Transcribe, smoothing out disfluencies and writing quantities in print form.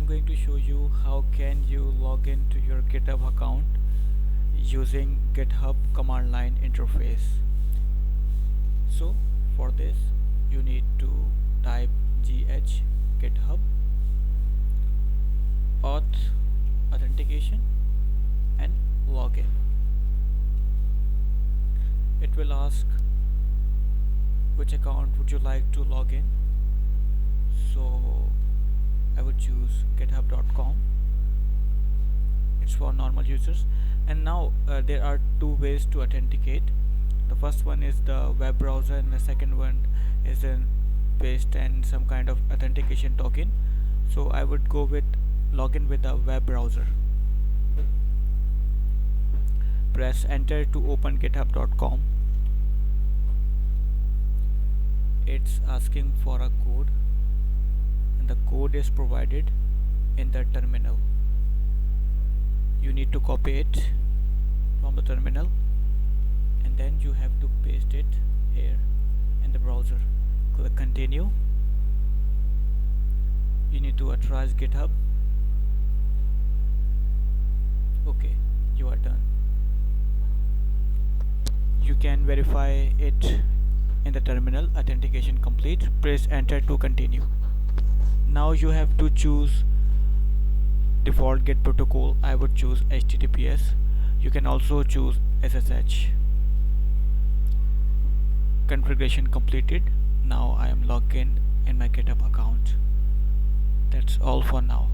going to show you how can you log into your GitHub account using GitHub command line interface. So for this you need to type GitHub auth authentication and login. It will ask which account would you like to log in. So I would choose github.com. It's for normal users. And now there are two ways to authenticate. The first one is the web browser, and the second one is an paste and some kind of authentication token. So I would go with login with the web browser. Press enter to open github.com. It's asking for a code, and the code is provided in the terminal. You need to copy it from the terminal and then you have to paste it here in the browser. Click continue. You need to authorize GitHub. Okay, you are done. You can verify it in the terminal. Authentication complete. Press enter to continue. Now you have to choose default GET protocol. I would choose HTTPS. You can also choose SSH. Configuration completed. Now I am logged in my GitHub account. That's all for now.